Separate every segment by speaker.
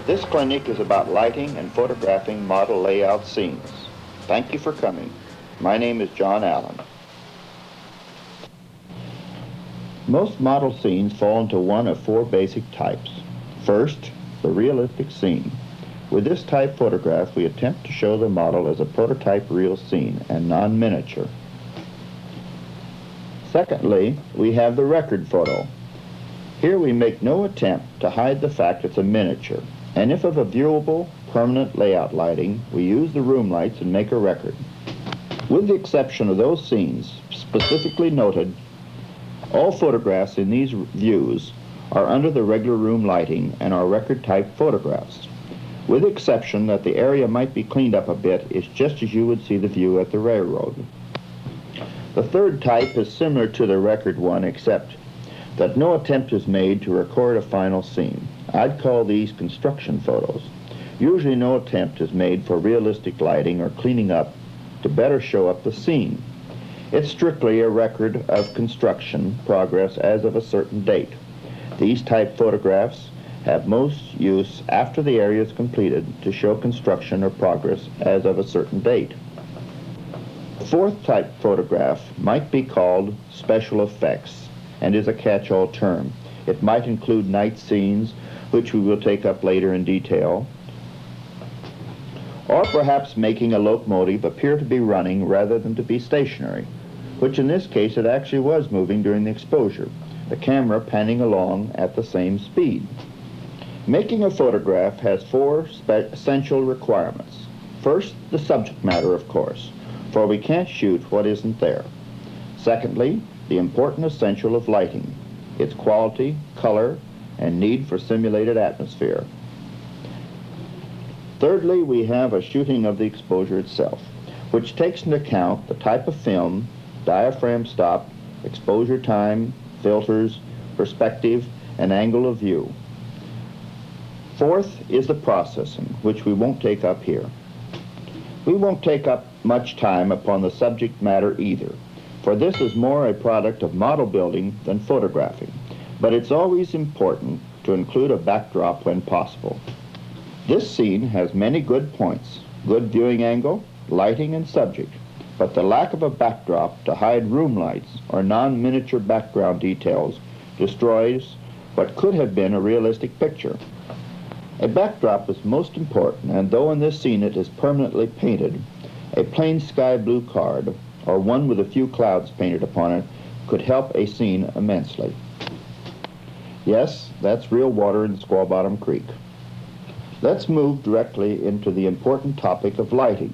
Speaker 1: This clinic is about lighting and photographing model layout scenes. Thank you for coming. My name is John Allen. Most model scenes fall into one of four basic types. First, the realistic scene. With this type photograph, we attempt to show the model as a prototype real scene and non-miniature. Secondly, we have the record photo. Here we make no attempt to hide the fact it's a miniature, and if of a viewable, permanent layout lighting, we use the room lights and make a record. With the exception of those scenes specifically noted, all photographs in these views are under the regular room lighting and are record-type photographs, with the exception that the area might be cleaned up a bit. It's just as you would see the view at the railroad. The third type is similar to the record one, except that no attempt is made to record a final scene. I'd call these construction photos. Usually no attempt is made for realistic lighting or cleaning up to better show up the scene. It's strictly a record of construction progress as of a certain date. These type photographs have most use after the area is completed to show construction or progress as of a certain date. The fourth type photograph might be called special effects and is a catch-all term. It might include night scenes, which we will take up later in detail, or perhaps making a locomotive appear to be running rather than to be stationary, which in this case it actually was moving during the exposure, the camera panning along at the same speed. Making a photograph has four essential requirements. First, the subject matter, of course, for we can't shoot what isn't there. Secondly, the important essential of lighting, its quality, color, and need for simulated atmosphere. Thirdly, we have a shooting of the exposure itself, which takes into account the type of film, diaphragm stop, exposure time, filters, perspective, and angle of view. Fourth is the processing, which we won't take up here. We won't take up much time upon the subject matter either, for this is more a product of model building than photographing, but it's always important to include a backdrop when possible. This scene has many good points, good viewing angle, lighting, and subject, but the lack of a backdrop to hide room lights or non-miniature background details destroys what could have been a realistic picture. A backdrop is most important, and though in this scene it is permanently painted, a plain sky blue card or one with a few clouds painted upon it could help a scene immensely. Yes, that's real water in Squaw Bottom Creek. Let's move directly into the important topic of lighting.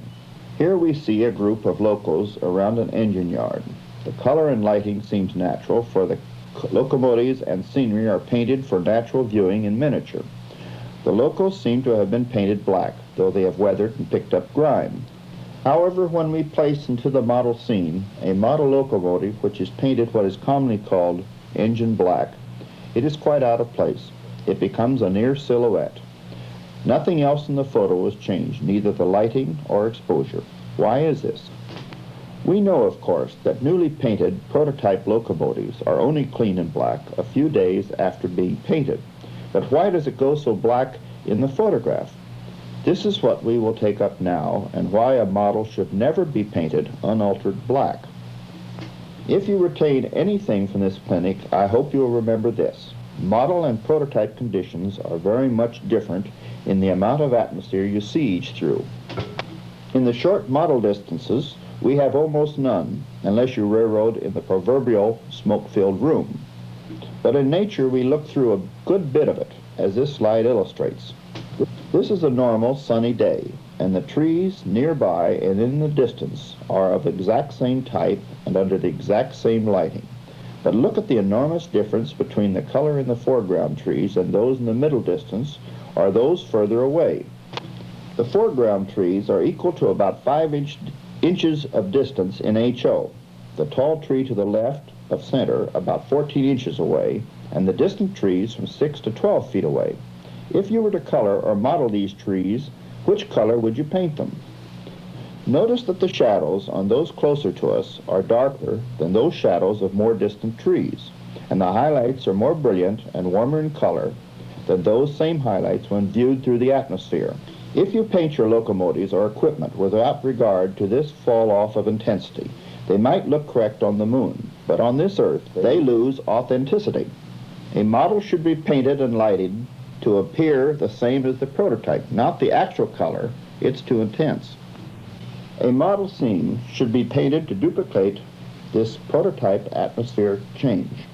Speaker 1: Here we see a group of locals around an engine yard. The color and lighting seems natural, for the locomotives and scenery are painted for natural viewing in miniature. The locals seem to have been painted black, though they have weathered and picked up grime. However, when we place into the model scene a model locomotive which is painted what is commonly called engine black, it is quite out of place. It becomes a near silhouette. Nothing else in the photo is changed, neither the lighting or exposure. Why is this? We know, of course, that newly painted prototype locomotives are only clean and black a few days after being painted. But why does it go so black in the photograph? This is what we will take up now, and why a model should never be painted unaltered black. If you retain anything from this clinic, I hope you will remember this. Model and prototype conditions are very much different in the amount of atmosphere you see each through. In the short model distances, we have almost none, unless you railroad in the proverbial smoke-filled room. But in nature, we look through a good bit of it, as this slide illustrates. This is a normal sunny day, and the trees nearby and in the distance are of exact same type and under the exact same lighting. But look at the enormous difference between the color in the foreground trees and those in the middle distance or those further away. The foreground trees are equal to about 5 inches of distance in HO. The tall tree to the left of center about 14 inches away, and the distant trees from 6 to 12 feet away. If you were to color or model these trees, which color would you paint them? Notice that the shadows on those closer to us are darker than those shadows of more distant trees, and the highlights are more brilliant and warmer in color than those same highlights when viewed through the atmosphere. If you paint your locomotives or equipment without regard to this fall-off of intensity, they might look correct on the moon, but on this Earth, they lose authenticity. A model should be painted and lighted to appear the same as the prototype, not the actual color. It's too intense. A model scene should be painted to duplicate this prototype atmosphere change.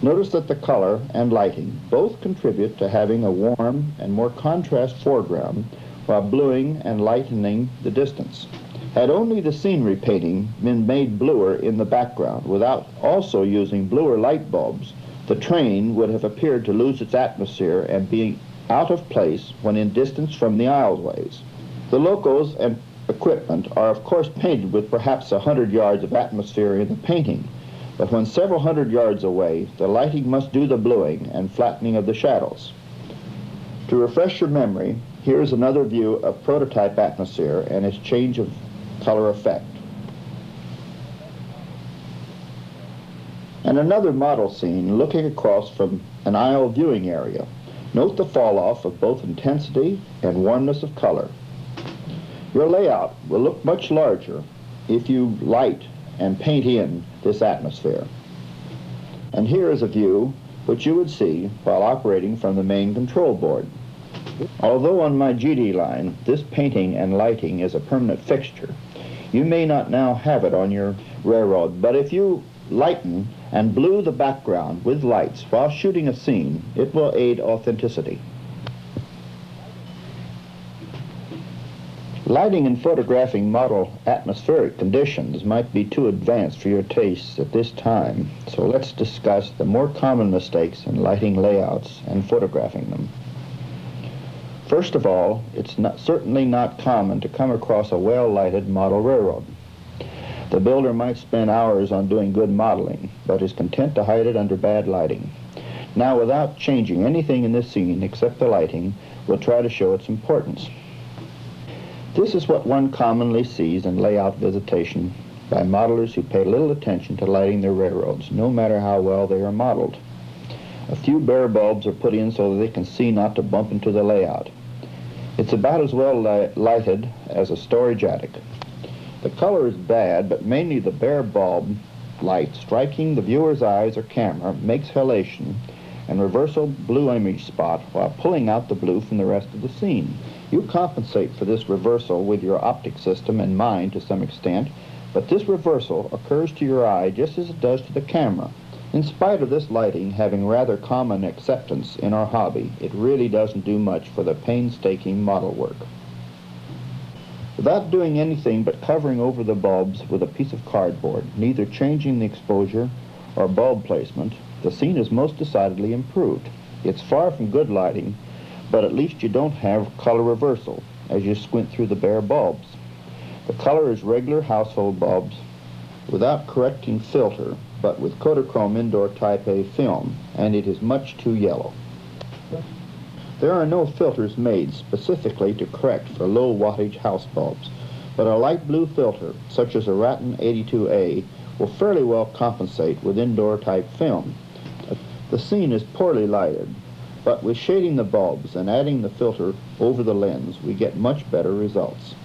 Speaker 1: Notice that the color and lighting both contribute to having a warm and more contrast foreground while bluing and lightening the distance. Had only the scenery painting been made bluer in the background without also using bluer light bulbs, the train would have appeared to lose its atmosphere and be out of place when in distance from the aisleways. The locos and equipment are of course painted with perhaps 100 yards of atmosphere in the painting, but when several hundred yards away, the lighting must do the bluing and flattening of the shadows. To refresh your memory, here is another view of prototype atmosphere and its change of color effect. And another model scene looking across from an aisle viewing area. Note the fall-off of both intensity and warmness of color. Your layout will look much larger if you light and paint in this atmosphere. And here is a view which you would see while operating from the main control board. Although on my GD line this painting and lighting is a permanent fixture, you may not now have it on your railroad, but if you lighten and blue the background with lights while shooting a scene, it will aid authenticity. Lighting and photographing model atmospheric conditions might be too advanced for your tastes at this time, so let's discuss the more common mistakes in lighting layouts and photographing them. First of all, it's certainly not common to come across a well-lighted model railroad. The builder might spend hours on doing good modeling, but is content to hide it under bad lighting. Now, without changing anything in this scene except the lighting, we'll try to show its importance. This is what one commonly sees in layout visitation by modelers who pay little attention to lighting their railroads, no matter how well they are modeled. A few bare bulbs are put in so that they can see not to bump into the layout. It's about as well lighted as a storage attic. The color is bad, but mainly the bare bulb light striking the viewer's eyes or camera makes halation and reversal blue image spot while pulling out the blue from the rest of the scene. You compensate for this reversal with your optic system and mind to some extent, but this reversal occurs to your eye just as it does to the camera. In spite of this lighting having rather common acceptance in our hobby, it really doesn't do much for the painstaking model work. Without doing anything but covering over the bulbs with a piece of cardboard, neither changing the exposure or bulb placement, the scene is most decidedly improved. It's far from good lighting, but at least you don't have color reversal as you squint through the bare bulbs. The color is regular household bulbs without correcting filter, but with Kodachrome indoor type A film, and it is much too yellow. There are no filters made specifically to correct for low wattage house bulbs, but a light blue filter, such as a Raton 82A, will fairly well compensate with indoor type film. The scene is poorly lighted, but with shading the bulbs and adding the filter over the lens, we get much better results.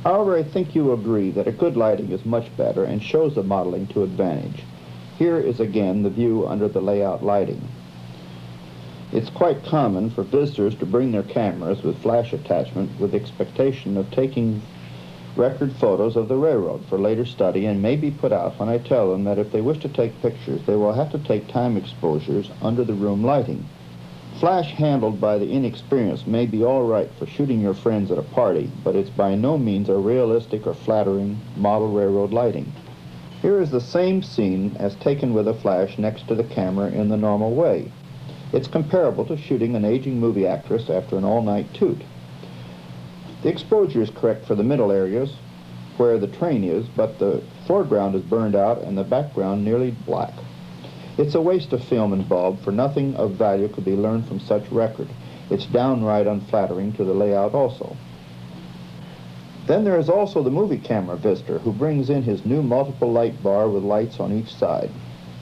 Speaker 1: However, I think you agree that a good lighting is much better and shows the modeling to advantage. Here is again the view under the layout lighting. It's quite common for visitors to bring their cameras with flash attachment with expectation of taking record photos of the railroad for later study and may be put out when I tell them that if they wish to take pictures, they will have to take time exposures under the room lighting. Flash handled by the inexperienced may be all right for shooting your friends at a party, but it's by no means a realistic or flattering model railroad lighting. Here is the same scene as taken with a flash next to the camera in the normal way. It's comparable to shooting an aging movie actress after an all-night toot. The exposure is correct for the middle areas where the train is, but the foreground is burned out and the background nearly black. It's a waste of film and bulb, for nothing of value could be learned from such record. It's downright unflattering to the layout also. Then there is also the movie camera visitor who brings in his new multiple light bar with lights on each side.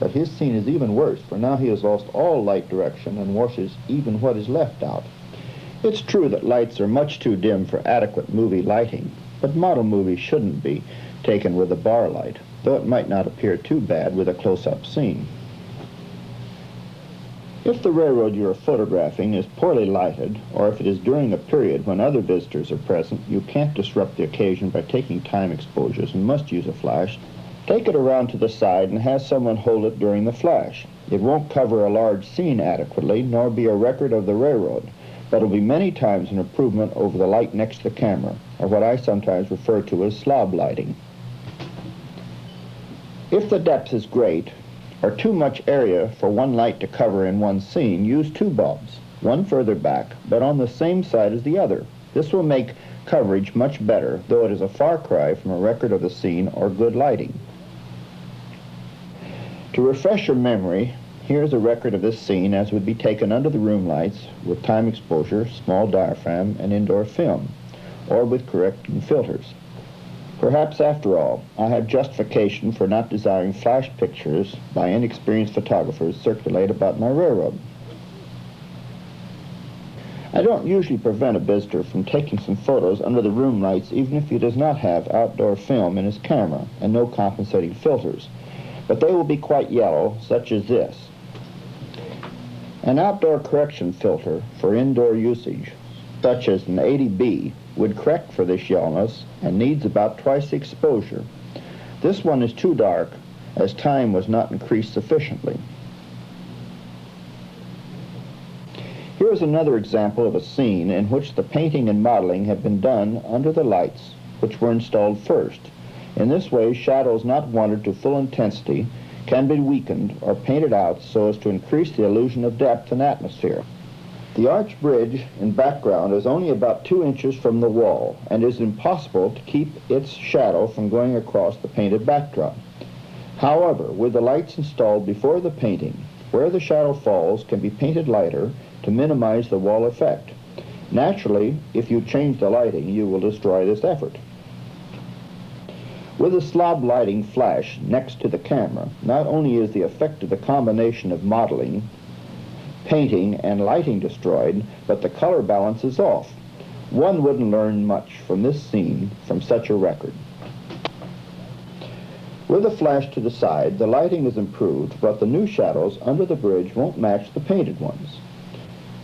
Speaker 1: But his scene is even worse, for now he has lost all light direction and washes even what is left out. It's true that lights are much too dim for adequate movie lighting, but model movies shouldn't be taken with a bar light, though it might not appear too bad with a close-up scene. If the railroad you are photographing is poorly lighted, or if it is during a period when other visitors are present, you can't disrupt the occasion by taking time exposures and must use a flash. Take it around to the side and have someone hold it during the flash. It won't cover a large scene adequately, nor be a record of the railroad, but it'll be many times an improvement over the light next to the camera, or what I sometimes refer to as slob lighting. If the depth is great, or too much area for one light to cover in one scene, use two bulbs, one further back, but on the same side as the other. This will make coverage much better, though it is a far cry from a record of the scene or good lighting. To refresh your memory, here's a record of this scene as would be taken under the room lights with time exposure, small diaphragm, and indoor film, or with correcting filters. Perhaps, after all, I have justification for not desiring flash pictures by inexperienced photographers circulate about my railroad. I don't usually prevent a visitor from taking some photos under the room lights even if he does not have outdoor film in his camera and no compensating filters, but they will be quite yellow, such as this. An outdoor correction filter for indoor usage, such as an 80B, would correct for this yellowness and needs about twice the exposure. This one is too dark, as time was not increased sufficiently. Here is another example of a scene in which the painting and modeling have been done under the lights, which were installed first. In this way, shadows not wanted to full intensity can be weakened or painted out so as to increase the illusion of depth and atmosphere. The arch bridge in background is only about 2 inches from the wall, and it is impossible to keep its shadow from going across the painted backdrop. However, with the lights installed before the painting, where the shadow falls can be painted lighter to minimize the wall effect. Naturally, if you change the lighting, you will destroy this effort. With a slob lighting flash next to the camera, not only is the effect of the combination of modeling, painting, and lighting destroyed, but the color balance is off. One wouldn't learn much from this scene from such a record. With a flash to the side, the lighting is improved, but the new shadows under the bridge won't match the painted ones,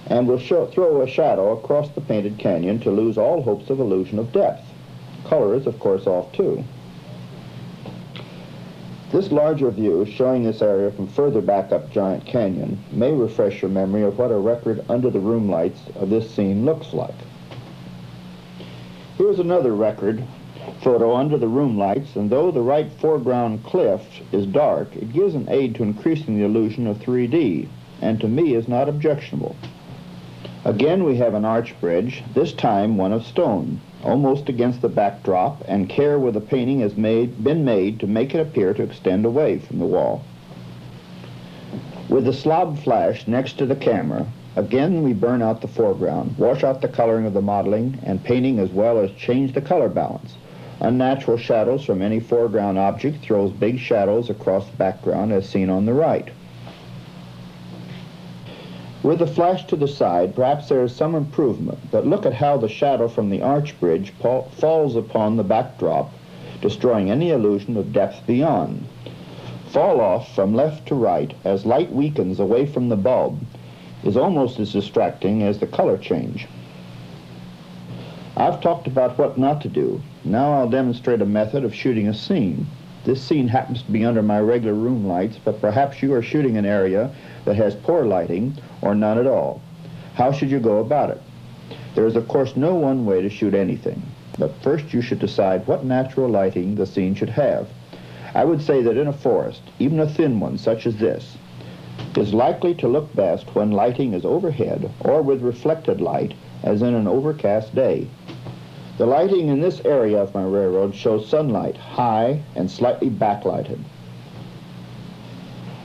Speaker 1: and will throw a shadow across the painted canyon to lose all hopes of illusion of depth. Color is, of course, off too. This larger view, showing this area from further back up Giant Canyon, may refresh your memory of what a record under the room lights of this scene looks like. Here's another record photo under the room lights, and though the right foreground cliff is dark, it gives an aid to increasing the illusion of 3D, and to me is not objectionable. Again, we have an arch bridge, this time one of stone, almost against the backdrop, and care with the painting has been made to make it appear to extend away from the wall. With the slob flash next to the camera, again we burn out the foreground, wash out the coloring of the modeling and painting, as well as change the color balance. Unnatural shadows from any foreground object throws big shadows across the background as seen on the right. With the flash to the side, perhaps there is some improvement, but look at how the shadow from the arch bridge falls upon the backdrop, destroying any illusion of depth beyond. Fall off from left to right as light weakens away from the bulb is almost as distracting as the color change. I've talked about what not to do. Now I'll demonstrate a method of shooting a scene. This scene happens to be under my regular room lights, but perhaps you are shooting an area that has poor lighting or none at all. How should you go about it? There is, of course, no one way to shoot anything, but first you should decide what natural lighting the scene should have. I would say that in a forest, even a thin one such as this, is likely to look best when lighting is overhead or with reflected light, as in an overcast day. The lighting in this area of my railroad shows sunlight high and slightly backlighted.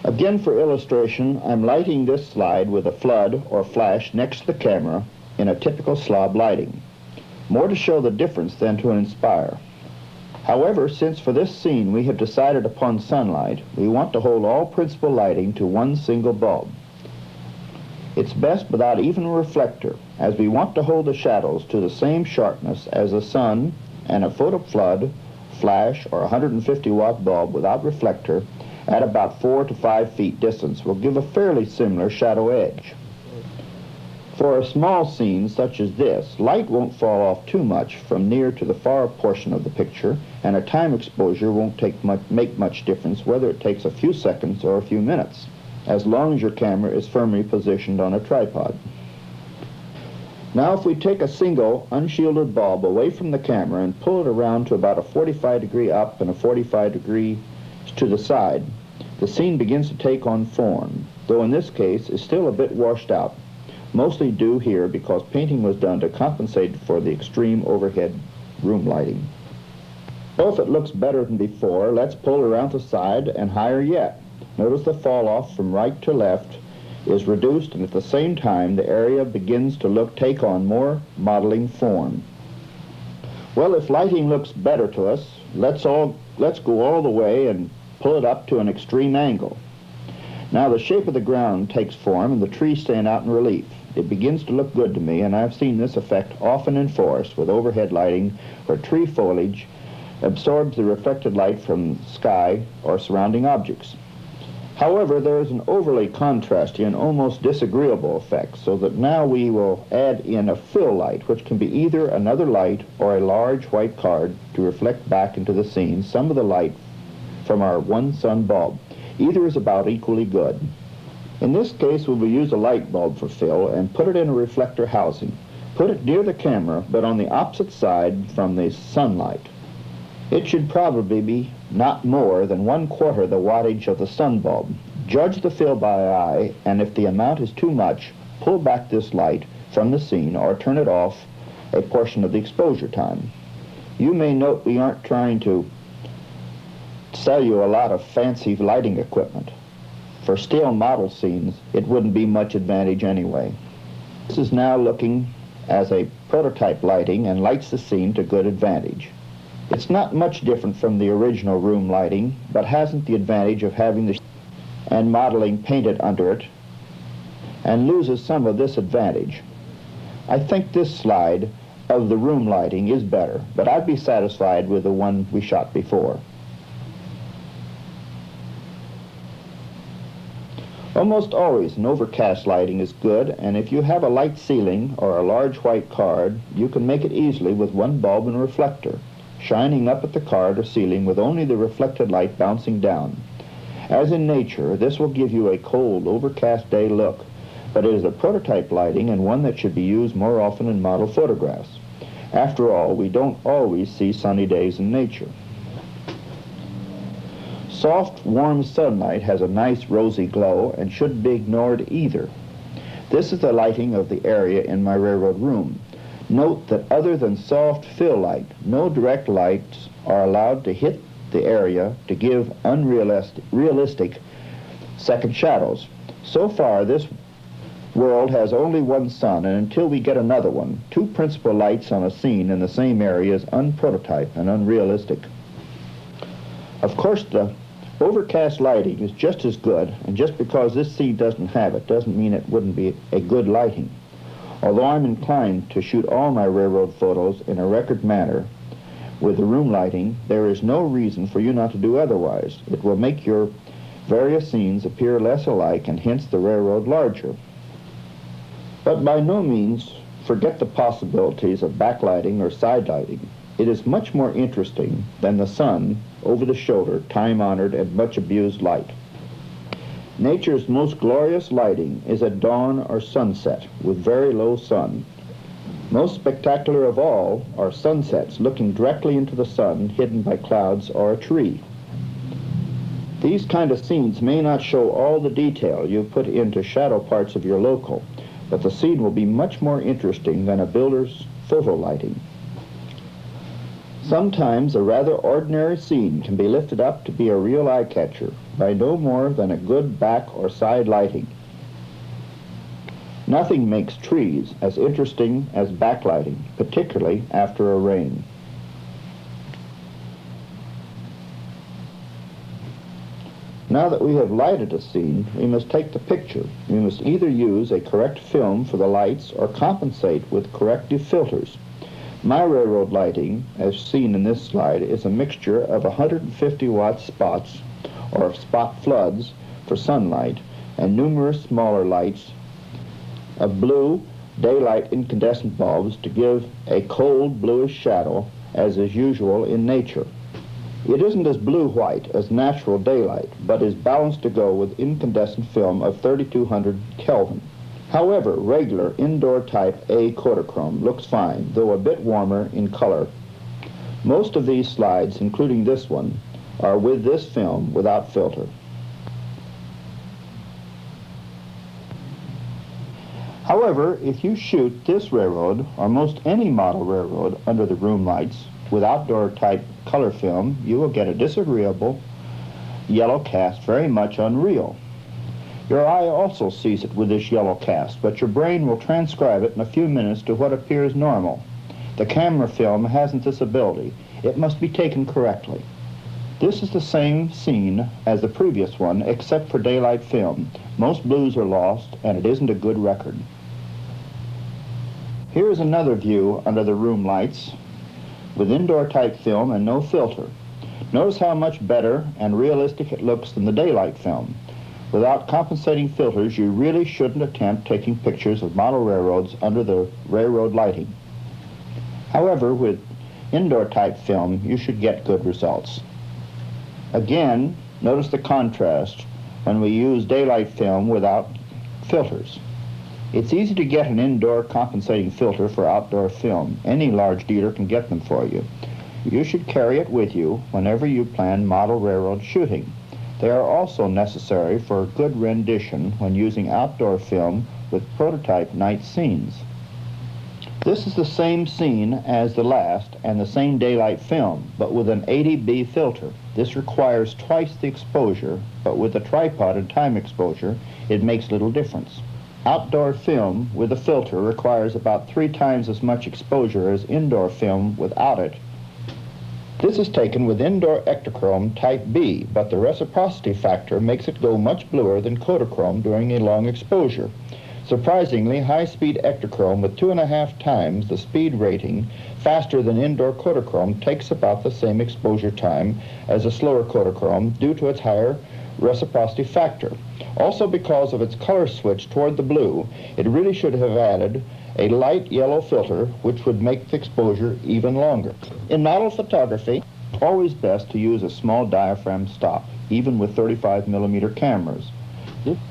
Speaker 1: Again, for illustration, I'm lighting this slide with a flood or flash next to the camera in a typical slob lighting, more to show the difference than to inspire. However, since for this scene we have decided upon sunlight, we want to hold all principal lighting to one single bulb. It's best without even a reflector, as we want to hold the shadows to the same sharpness as the sun, and a photo flood, flash, or 150-watt bulb without reflector at about 4 to 5 feet distance will give a fairly similar shadow edge. For a small scene such as this, light won't fall off too much from near to the far portion of the picture, and a time exposure won't make much difference whether it takes a few seconds or a few minutes, as long as your camera is firmly positioned on a tripod. Now if we take a single unshielded bulb away from the camera and pull it around to about a 45-degree up and a 45-degree to the side, the scene begins to take on form, though in this case is still a bit washed out, mostly due here because painting was done to compensate for the extreme overhead room lighting. So if it looks better than before, let's pull around the side and higher yet. Notice the fall off from right to left is reduced, and at the same time the area begins to take on more modeling form. Well, if lighting looks better to us, let's go all the way and pull it up to an extreme angle. Now the shape of the ground takes form and the trees stand out in relief. It begins to look good to me, and I've seen this effect often in forests with overhead lighting where tree foliage absorbs the reflected light from the sky or surrounding objects. However, there is an overly contrasty and almost disagreeable effect, so that now we will add in a fill light, which can be either another light or a large white card to reflect back into the scene some of the light from our one sun bulb. Either is about equally good. In this case, we will use a light bulb for fill and put it in a reflector housing. Put it near the camera, but on the opposite side from the sunlight. It should probably be not more than 1/4 the wattage of the sun bulb. Judge the fill by eye, and if the amount is too much, pull back this light from the scene or turn it off a portion of the exposure time. You may note we aren't trying to sell you a lot of fancy lighting equipment. For still model scenes, it wouldn't be much advantage anyway. This is now looking as a prototype lighting and lights the scene to good advantage. It's not much different from the original room lighting, but hasn't the advantage of having the and modeling painted under it, and loses some of this advantage. I think this slide of the room lighting is better, but I'd be satisfied with the one we shot before. Almost always an overcast lighting is good, and if you have a light ceiling or a large white card, you can make it easily with one bulb and reflector, shining up at the card or ceiling with only the reflected light bouncing down. As in nature, this will give you a cold, overcast day look, but it is a prototype lighting and one that should be used more often in model photographs. After all, we don't always see sunny days in nature. Soft, warm sunlight has a nice rosy glow and shouldn't be ignored either. This is the lighting of the area in my railroad room. Note that other than soft fill light, no direct lights are allowed to hit the area to give realistic second shadows. So far, this world has only one sun, and until we get another one, two principal lights on a scene in the same area is unprototype and unrealistic. Of course, the overcast lighting is just as good, and just because this scene doesn't have it doesn't mean it wouldn't be a good lighting. Although I'm inclined to shoot all my railroad photos in a record manner with the room lighting, there is no reason for you not to do otherwise. It will make your various scenes appear less alike and hence the railroad larger. But by no means forget the possibilities of backlighting or side lighting. It is much more interesting than the sun, over-the-shoulder, time-honored, and much-abused light. Nature's most glorious lighting is at dawn or sunset with very low sun. Most spectacular of all are sunsets looking directly into the sun, hidden by clouds or a tree. These kind of scenes may not show all the detail you put into shadow parts of your local, but the scene will be much more interesting than a builder's photo lighting. Sometimes a rather ordinary scene can be lifted up to be a real eye-catcher by no more than a good back or side lighting. Nothing makes trees as interesting as backlighting, particularly after a rain. Now that we have lighted a scene, we must take the picture. We must either use a correct film for the lights or compensate with corrective filters. My railroad lighting, as seen in this slide, is a mixture of 150-watt spots or spot floods for sunlight and numerous smaller lights of blue daylight incandescent bulbs to give a cold bluish shadow, as is usual in nature. It isn't as blue-white as natural daylight, but is balanced to go with incandescent film of 3200 Kelvin. However, regular indoor type A Kodachrome looks fine, though a bit warmer in color. Most of these slides, including this one, are with this film without filter. However, if you shoot this railroad, or most any model railroad, under the room lights, with outdoor type color film, you will get a disagreeable yellow cast, very much unreal. Your eye also sees it with this yellow cast, but your brain will transcribe it in a few minutes to what appears normal. The camera film hasn't this ability. It must be taken correctly. This is the same scene as the previous one, except for daylight film. Most blues are lost, and it isn't a good record. Here is another view under the room lights with indoor type film and no filter. Notice how much better and realistic it looks than the daylight film. Without compensating filters, you really shouldn't attempt taking pictures of model railroads under the railroad lighting. However, with indoor type film, you should get good results. Again, notice the contrast when we use daylight film without filters. It's easy to get an indoor compensating filter for outdoor film. Any large dealer can get them for you. You should carry it with you whenever you plan model railroad shooting. They are also necessary for a good rendition when using outdoor film with prototype night scenes. This is the same scene as the last and the same daylight film, but with an 80B filter. This requires twice the exposure, but with a tripod and time exposure, it makes little difference. Outdoor film with a filter requires about 3 times as much exposure as indoor film without it. This is taken with indoor Ektachrome type B, but the reciprocity factor makes it go much bluer than Kodachrome during a long exposure. Surprisingly, high-speed Ektachrome with 2.5 times the speed rating faster than indoor Kodachrome takes about the same exposure time as a slower Kodachrome due to its higher reciprocity factor. Also, because of its color switch toward the blue, it really should have added a light yellow filter, which would make the exposure even longer. In model photography, it's always best to use a small diaphragm stop, even with 35mm cameras.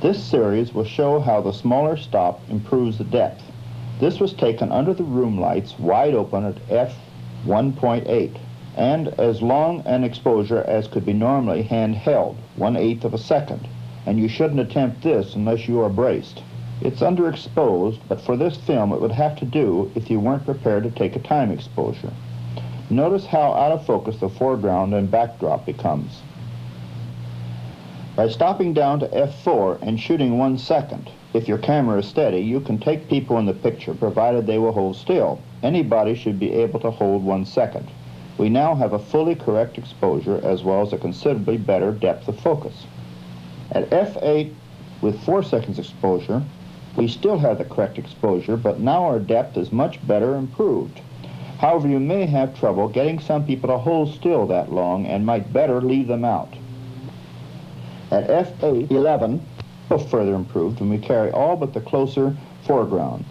Speaker 1: This series will show how the smaller stop improves the depth. This was taken under the room lights, wide open at f1.8, and as long an exposure as could be normally handheld, 1/8 of a second, and you shouldn't attempt this unless you are braced. It's underexposed, but for this film it would have to do if you weren't prepared to take a time exposure. Notice how out of focus the foreground and backdrop becomes. By stopping down to f4 and shooting 1 second, if your camera is steady, you can take people in the picture provided they will hold still. Anybody should be able to hold 1 second. We now have a fully correct exposure as well as a considerably better depth of focus. At f8 with 4 seconds exposure, we still have the correct exposure, but now our depth is much better improved. However, you may have trouble getting some people to hold still that long and might better leave them out. At f8.11, further improved when we carry all but the closer foreground.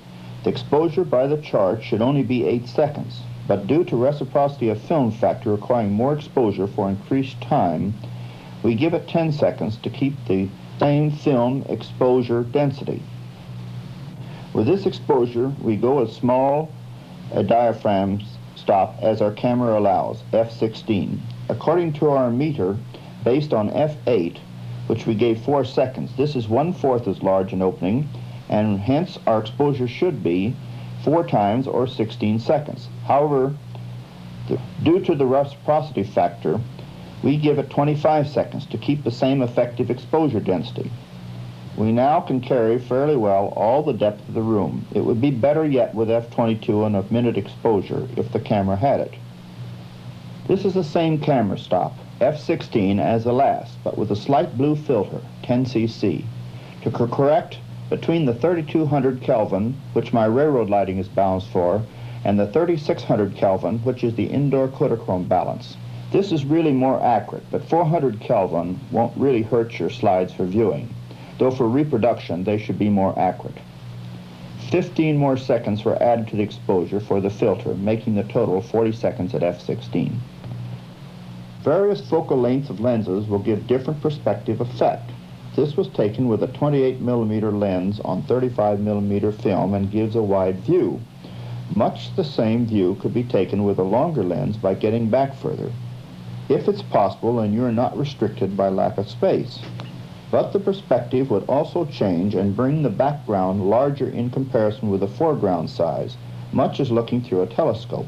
Speaker 1: The exposure by the chart should only be 8 seconds, but due to reciprocity of film factor requiring more exposure for increased time, we give it 10 seconds to keep the same film exposure density. With this exposure, we go as small a diaphragm stop as our camera allows, f16. According to our meter, based on f8, which we gave 4 seconds, this is 1/4 as large an opening, and hence our exposure should be 4 times or 16 seconds. However, due to the reciprocity factor, we give it 25 seconds to keep the same effective exposure density. We now can carry fairly well all the depth of the room. It would be better yet with f22 and a minute exposure if the camera had it. This is the same camera stop. f16 as the last, but with a slight blue filter, 10 cc, to correct between the 3200 Kelvin, which my railroad lighting is balanced for, and the 3600 Kelvin, which is the indoor Kodachrome balance. This is really more accurate, but 400 Kelvin won't really hurt your slides for viewing, though for reproduction they should be more accurate. 15 more seconds were added to the exposure for the filter, making the total 40 seconds at f16. Various focal lengths of lenses will give different perspective effect. This was taken with a 28mm lens on 35mm film and gives a wide view. Much the same view could be taken with a longer lens by getting back further, if it's possible and you're not restricted by lack of space. But the perspective would also change and bring the background larger in comparison with the foreground size, much as looking through a telescope.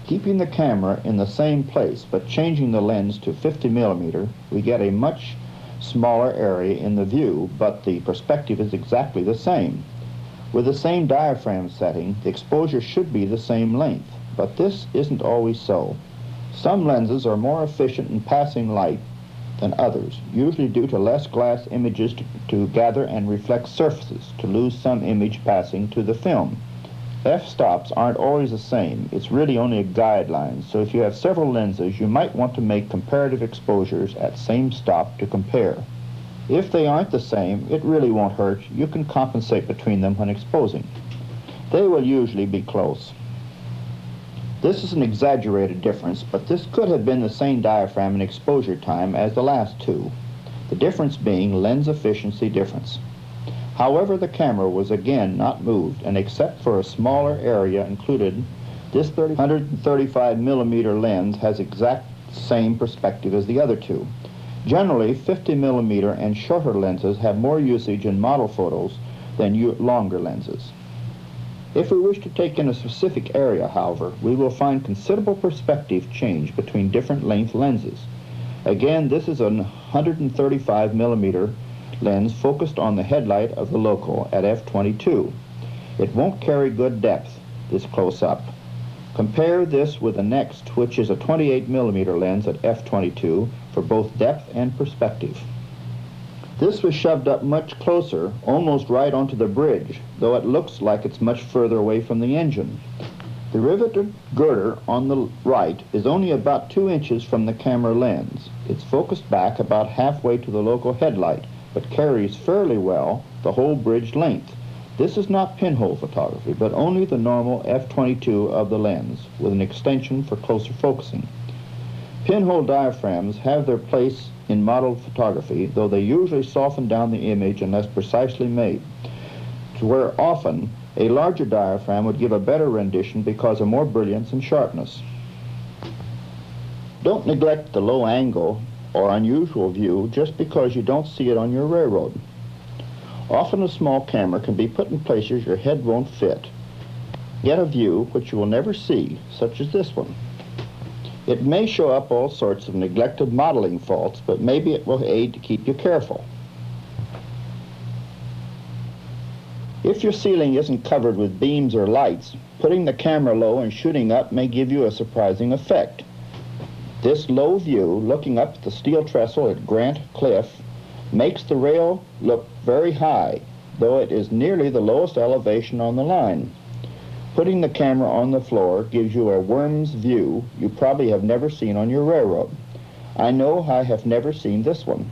Speaker 1: Keeping the camera in the same place but changing the lens to 50mm, we get a much smaller area in the view, but the perspective is exactly the same. With the same diaphragm setting, the exposure should be the same length, but this isn't always so. Some lenses are more efficient in passing light than others, usually due to less glass images to gather and reflect surfaces, to lose some image passing to the film. F-stops aren't always the same. It's really only a guideline, so if you have several lenses, you might want to make comparative exposures at same stop to compare. If they aren't the same, it really won't hurt. You can compensate between them when exposing. They will usually be close. This is an exaggerated difference, but this could have been the same diaphragm and exposure time as the last two, the difference being lens efficiency difference. However, the camera was again not moved, and except for a smaller area included, this 135mm lens has exact same perspective as the other two. Generally, 50mm and shorter lenses have more usage in model photos than longer lenses. If we wish to take in a specific area, however, we will find considerable perspective change between different length lenses. Again, this is a 135mm lens focused on the headlight of the loco at f22. It won't carry good depth this close up. Compare this with the next, which is a 28mm lens at f22 for both depth and perspective. This was shoved up much closer, almost right onto the bridge, though it looks like it's much further away from the engine. The riveted girder on the right is only about 2 inches from the camera lens. It's focused back about halfway to the loco headlight, but carries fairly well the whole bridge length. This is not pinhole photography, but only the normal f22 of the lens, with an extension for closer focusing. Pinhole diaphragms have their place in model photography, though they usually soften down the image unless precisely made, to where often a larger diaphragm would give a better rendition because of more brilliance and sharpness. Don't neglect the low angle or unusual view just because you don't see it on your railroad. Often a small camera can be put in places your head won't fit. Get a view which you will never see, such as this one. It may show up all sorts of neglected modeling faults, but maybe it will aid to keep you careful. If your ceiling isn't covered with beams or lights, putting the camera low and shooting up may give you a surprising effect. This low view, looking up at the steel trestle at Grant Cliff, makes the rail look very high, though it is nearly the lowest elevation on the line. Putting the camera on the floor gives you a worm's view you probably have never seen on your railroad. I know I have never seen this one.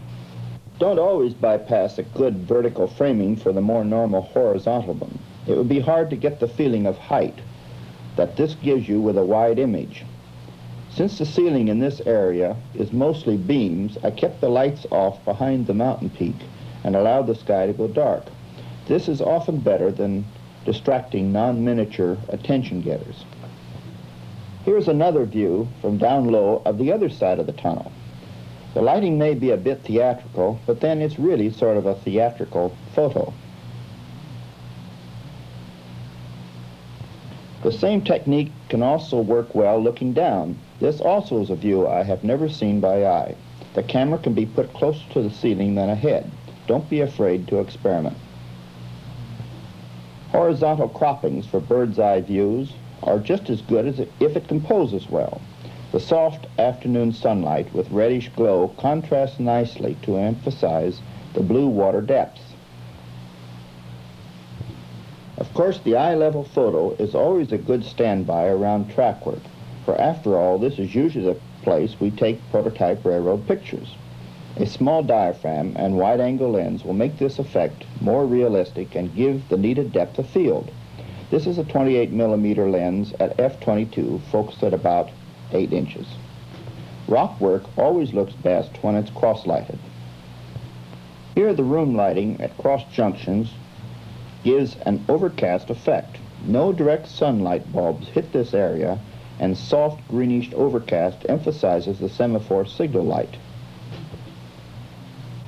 Speaker 1: Don't always bypass a good vertical framing for the more normal horizontal one. It would be hard to get the feeling of height that this gives you with a wide image. Since the ceiling in this area is mostly beams, I kept the lights off behind the mountain peak and allowed the sky to go dark. This is often better than distracting non-miniature attention getters. Here's another view from down low of the other side of the tunnel. The lighting may be a bit theatrical, but then it's really sort of a theatrical photo. The same technique can also work well looking down. This also is a view I have never seen by eye. The camera can be put closer to the ceiling than ahead. Don't be afraid to experiment. Horizontal croppings for bird's eye views are just as good as if it composes well. The soft afternoon sunlight with reddish glow contrasts nicely to emphasize the blue water depths. Of course, the eye-level photo is always a good standby around track work, for after all, this is usually the place we take prototype railroad pictures. A small diaphragm and wide-angle lens will make this effect more realistic and give the needed depth of field. This is a 28mm lens at f/22, focused at about 8 inches. Rock work always looks best when it's cross-lighted. Here the room lighting at cross junctions gives an overcast effect. No direct sunlight bulbs hit this area, and soft greenish overcast emphasizes the semaphore signal light.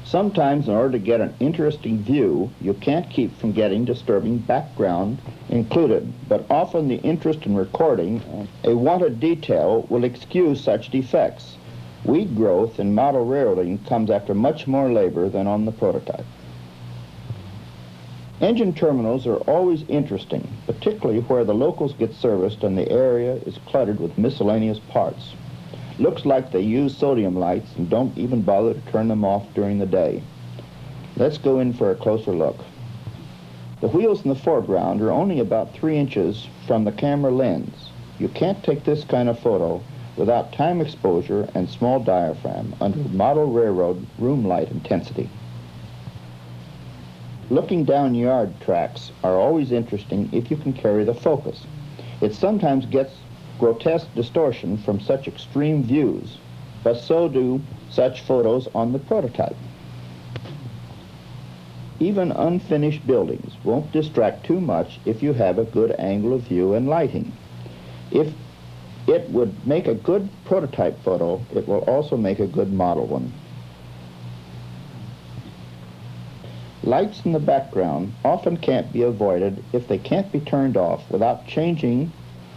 Speaker 1: Sometimes, in order to get an interesting view, you can't keep from getting disturbing background included, but often the interest in recording a wanted detail will excuse such defects. Weed growth in model railroading comes after much more labor than on the prototype. Engine terminals are always interesting, particularly where the locals get serviced and the area is cluttered with miscellaneous parts. Looks like they use sodium lights and don't even bother to turn them off during the day. Let's go in for a closer look. The wheels in the foreground are only about 3 inches from the camera lens. You can't take this kind of photo without time exposure and small diaphragm under model railroad room light intensity. Looking down yard tracks are always interesting if you can carry the focus. It sometimes gets grotesque distortion from such extreme views, but so do such photos on the prototype. Even unfinished buildings won't distract too much if you have a good angle of view and lighting. If it would make a good prototype photo, it will also make a good model one. Lights in the background often can't be avoided if they can't be turned off without changing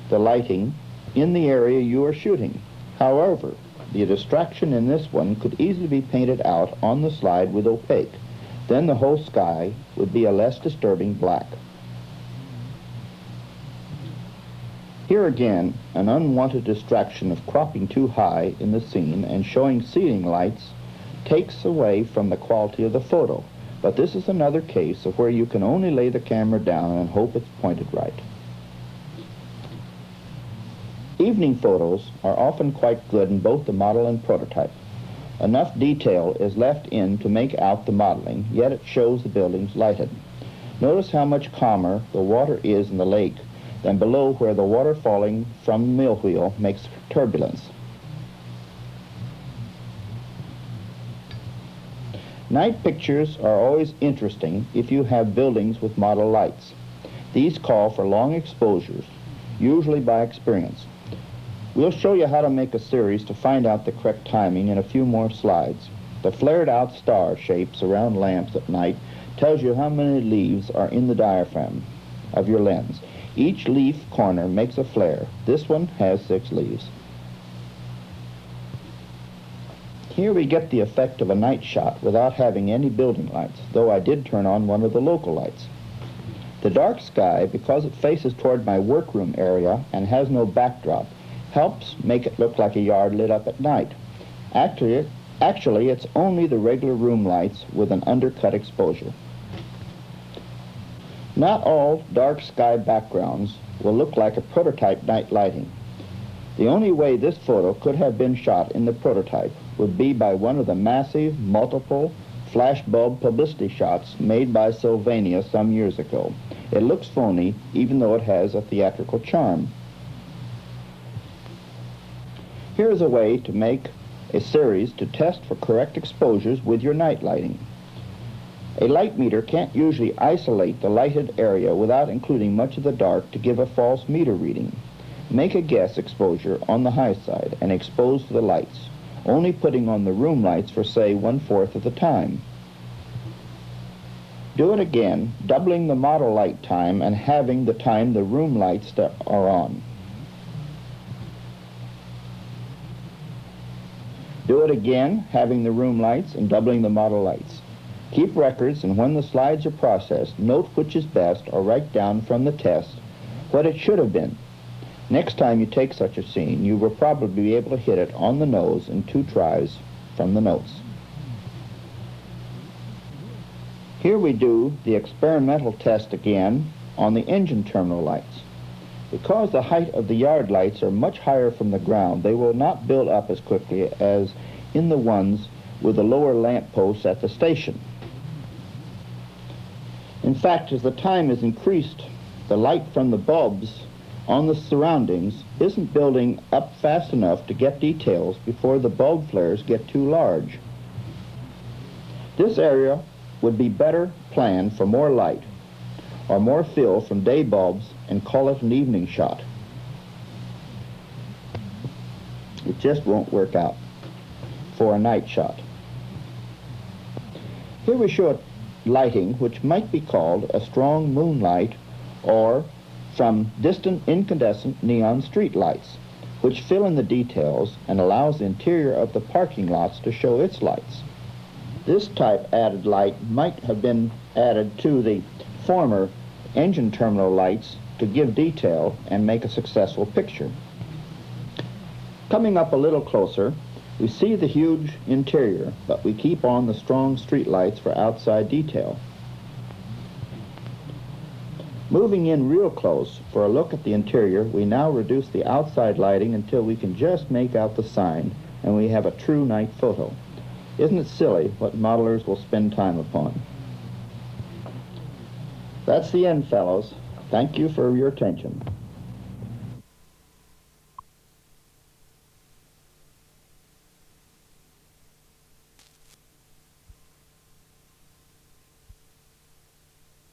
Speaker 1: the lighting in the area you are shooting. However, the distraction in this one could easily be painted out on the slide with opaque. Then the whole sky would be a less disturbing black. Here again, an unwanted distraction of cropping too high in the scene and showing ceiling lights takes away from the quality of the photo. But this is another case of where you can only lay the camera down and hope it's pointed right. Evening photos are often quite good in both the model and prototype. Enough detail is left in to make out the modeling, yet it shows the buildings lighted. Notice how much calmer the water is in the lake than below, where the water falling from the mill wheel makes turbulence. Night pictures are always interesting if you have buildings with model lights. These call for long exposures, usually by experience. We'll show you how to make a series to find out the correct timing in a few more slides. The flared out star shapes around lamps at night tells you how many leaves are in the diaphragm of your lens. Each leaf corner makes a flare. This one has 6 leaves. Here we get the effect of a night shot without having any building lights, though I did turn on one of the local lights. The dark sky, because it faces toward my workroom area and has no backdrop, helps make it look like a yard lit up at night. Actually, it's only the regular room lights with an undercut exposure. Not all dark sky backgrounds will look like a prototype night lighting. The only way this photo could have been shot in the prototype would be by one of the massive, multiple flashbulb publicity shots made by Sylvania some years ago. It looks phony, even though it has a theatrical charm. Here's a way to make a series to test for correct exposures with your night lighting. A light meter can't usually isolate the lighted area without including much of the dark to give a false meter reading. Make a guess exposure on the high side and expose the lights, only putting on the room lights for, say, 1/4 of the time. Do it again, doubling the model light time and having the time the room lights are on. Do it again, having the room lights and doubling the model lights. Keep records, and when the slides are processed, note which is best or write down from the test what it should have been. Next time you take such a scene, you will probably be able to hit it on the nose in 2 tries from the notes. Here we do the experimental test again on the engine terminal lights. Because the height of the yard lights are much higher from the ground, they will not build up as quickly as in the ones with the lower lamp posts at the station. In fact, as the time is increased, the light from the bulbs on the surroundings isn't building up fast enough to get details before the bulb flares get too large. This area would be better planned for more light or more fill from day bulbs and call it an evening shot. It just won't work out for a night shot. Here we show lighting which might be called a strong moonlight or from distant incandescent neon street lights, which fill in the details and allows the interior of the parking lots to show its lights. This type added light might have been added to the former engine terminal lights to give detail and make a successful picture. Coming up a little closer, we see the huge interior, but we keep on the strong street lights for outside detail. Moving in real close for a look at the interior, we now reduce the outside lighting until we can just make out the sign, and we have a true night photo. Isn't it silly what modelers will spend time upon? That's the end, fellows. Thank you for your attention.